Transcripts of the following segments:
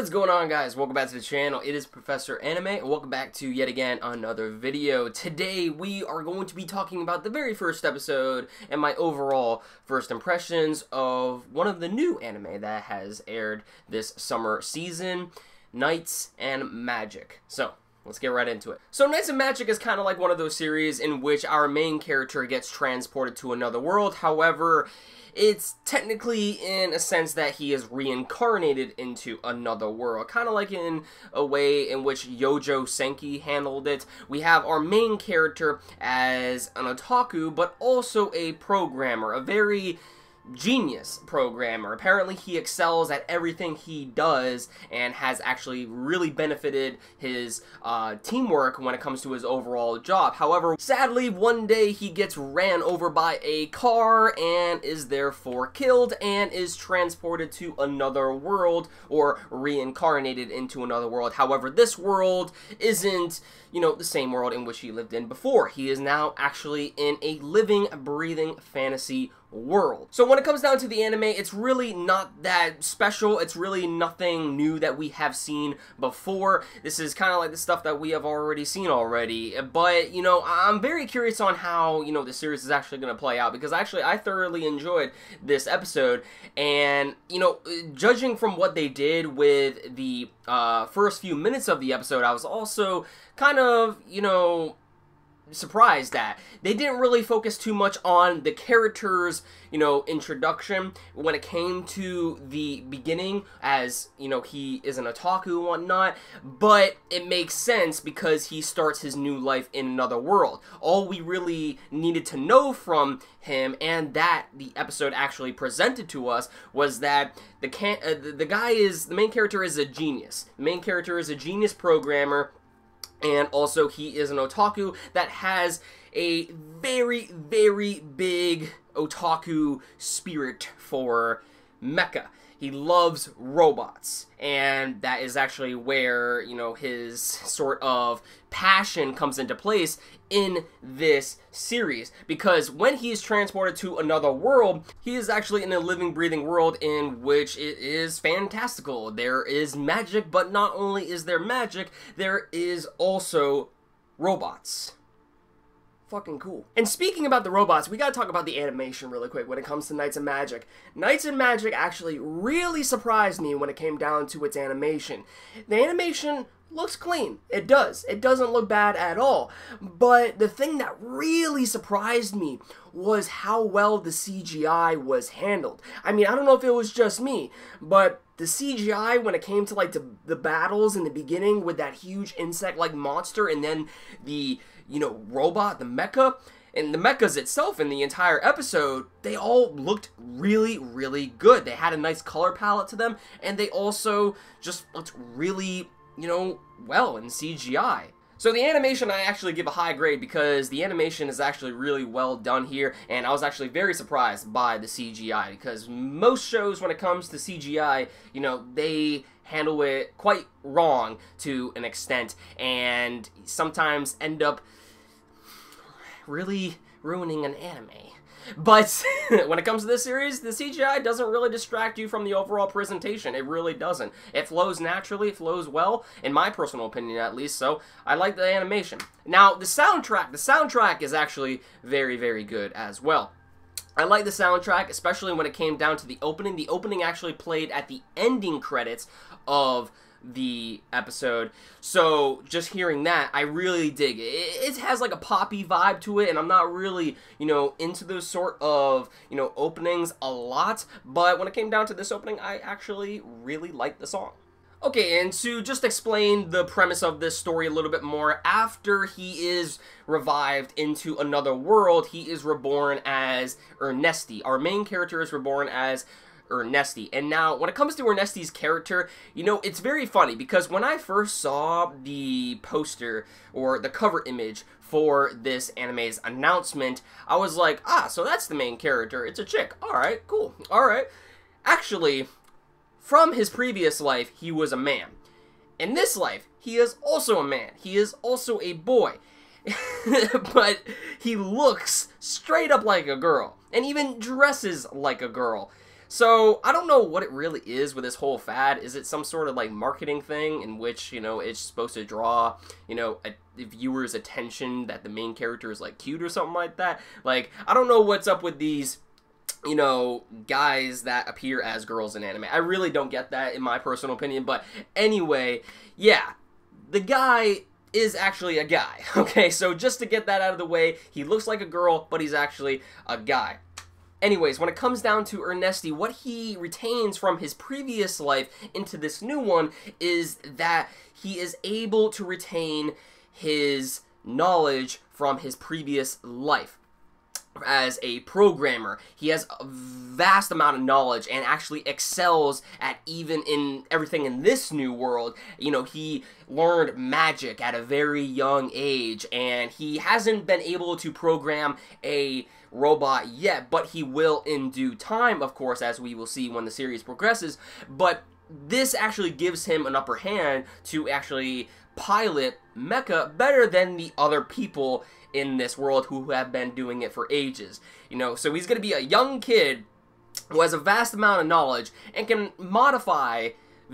What is going on, guys? Welcome back to the channel. It is Professor Anime, and welcome back to yet again another video. Today we are going to be talking about the very first episode and my overall first impressions of one of the new anime that has aired this summer season, Knights and Magic. So let's get right into it. So Knights and Magic is kind of like one of those series in which our main character gets transported to another world. However, it's technically in a sense that he is reincarnated into another world, kind of like in a way in which Yojo Senki handled it. We have our main character as an otaku, but also a programmer, a very genius programmer. Apparently he excels at everything he does and has actually really benefited his teamwork when it comes to his overall job. However, sadly, one day he gets ran over by a car and is therefore killed and is transported to another world, or reincarnated into another world. However, this world isn't, the same world in which he lived in before. He is now actually in a living, breathing fantasy world. So when it comes down to the anime, it's really not that special. It's really nothing new that we have seen before. This is kind of like the stuff that we have already seen already. But, I'm very curious on how, the series is actually going to play out, because actually I thoroughly enjoyed this episode. And, judging from what they did with the first few minutes of the episode, I was also kind of, surprised that they didn't really focus too much on the characters, introduction when it came to the beginning, as, he is an otaku and whatnot, but it makes sense because he starts his new life in another world. All we really needed to know from him, and that the episode actually presented to us, was that the main character is a genius. The main character is a genius programmer, and also he is an otaku that has a very, very big otaku spirit for mecha. He loves robots, and that is actually where, his sort of passion comes into place in this series. Because when he is transported to another world, he is actually in a living, breathing world in which it is fantastical. There is magic, but not only is there magic, there is also robots. Fucking cool. And speaking about the robots, we gotta talk about the animation really quick when it comes to Knights and Magic. Knights and Magic actually really surprised me when it came down to its animation. The animation looks clean. It does. It doesn't look bad at all. But the thing that really surprised me was how well the CGI was handled. I mean, I don't know if it was just me, but the CGI when it came to like the battles in the beginning with that huge insect-like monster, and then the robot, the mecha, and the mechas itself in the entire episode, they all looked really, really good. They had a nice color palette to them, and they also just looked really, well in CGI. So the animation, I actually give a high grade because the animation is actually really well done here, and I was actually very surprised by the CGI, because most shows when it comes to CGI, they handle it quite wrong to an extent, and sometimes end up really ruining an anime. But when it comes to this series, the CGI doesn't really distract you from the overall presentation. It really doesn't. It flows naturally, it flows well, in my personal opinion at least, so I like the animation. Now, the soundtrack is actually very, very good as well. I like the soundtrack, especially when it came down to the opening. The opening actually played at the ending credits of the episode, so just hearing that, I really dig it. It has like a poppy vibe to it, and I'm not really, into those sort of, openings a lot, but when it came down to this opening, I actually really liked the song. Okay, and to just explain the premise of this story a little bit more, after he is revived into another world, he is reborn as Ernesti. Our main character is reborn as Ernesti. And now, when it comes to Ernesti's character, it's very funny, because when I first saw the poster, or the cover image for this anime's announcement, I was like, so that's the main character. It's a chick. Alright, cool. Alright. Actually, from his previous life, he was a man. In this life, he is also a man. He is also a boy. But he looks straight up like a girl, and even dresses like a girl. So I don't know what it really is with this whole fad. Is it some sort of like marketing thing in which, you know, it's supposed to draw, you know, a viewer's attention that the main character is like cute or something like that? Like, I don't know what's up with these, you know, guys that appear as girls in anime. I really don't get that in my personal opinion, but anyway, yeah, the guy is actually a guy, okay? So just to get that out of the way, he looks like a girl, but he's actually a guy. Anyways, when it comes down to Ernesti, what he retains from his previous life into this new one is that he is able to retain his knowledge from his previous life. As a programmer, he has a vast amount of knowledge and actually excels at even in everything in this new world. You know, he learned magic at a very young age, and he hasn't been able to program a robot yet, but he will in due time, of course, as we will see when the series progresses. But this actually gives him an upper hand to actually pilot mecha better than the other people in this world who have been doing it for ages. You know, so he's going to be a young kid who has a vast amount of knowledge and can modify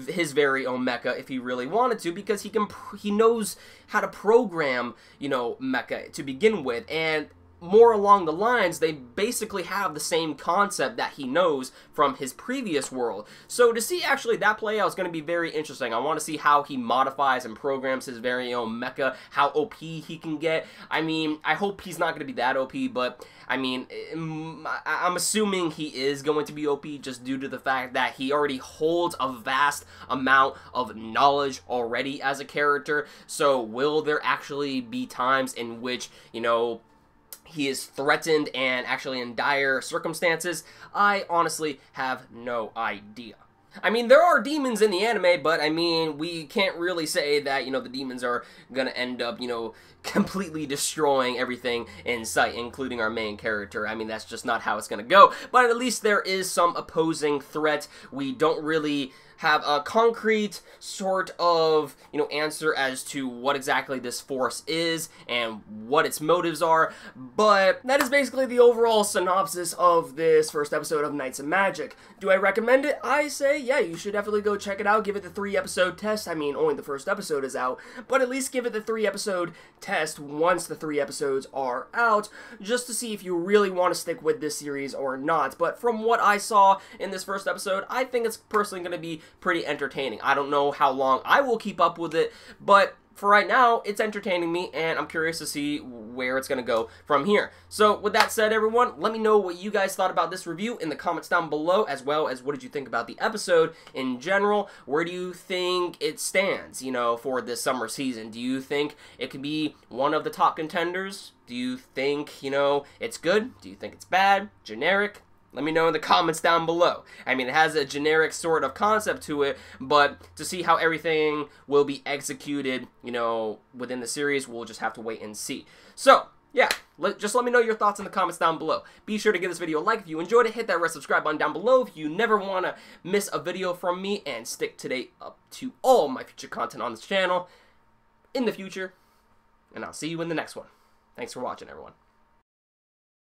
his very own mecha if he really wanted to, because he knows how to program, you know, mecha to begin with. And more along the lines, they basically have the same concept that he knows from his previous world. So to see actually that play out is going to be very interesting. I want to see how he modifies and programs his very own mecha, how OP he can get. I mean, I hope he's not going to be that OP, but I mean, I'm assuming he is going to be OP just due to the fact that he already holds a vast amount of knowledge already as a character. So will there actually be times in which, you know, he is threatened and actually in dire circumstances? I honestly have no idea. I mean, there are demons in the anime, but I mean, we can't really say that, you know, the demons are gonna end up, you know, completely destroying everything in sight, including our main character. I mean, that's just not how it's gonna go. But at least there is some opposing threat. We don't really have a concrete sort of, you know, answer as to what exactly this force is and what its motives are, but that is basically the overall synopsis of this first episode of Knights and Magic. Do I recommend it? I say, yeah, you should definitely go check it out, give it the 3-episode test. I mean, only the first episode is out, but at least give it the 3-episode test once the 3 episodes are out, just to see if you really want to stick with this series or not. But from what I saw in this first episode, I think it's personally going to be pretty entertaining. I don't know how long I will keep up with it, but for right now, it's entertaining me, and I'm curious to see where it's going to go from here. So, with that said, everyone, let me know what you guys thought about this review in the comments down below, as well as what did you think about the episode in general. Where do you think it stands, you know, for this summer season? Do you think it could be one of the top contenders? Do you think, you know, it's good? Do you think it's bad? Generic? Let me know in the comments down below. I mean, it has a generic sort of concept to it, but to see how everything will be executed, you know, within the series, we'll just have to wait and see. So, yeah, just let me know your thoughts in the comments down below. Be sure to give this video a like if you enjoyed it. Hit that red subscribe button down below if you never want to miss a video from me, and stick to date up to all my future content on this channel in the future. And I'll see you in the next one. Thanks for watching, everyone.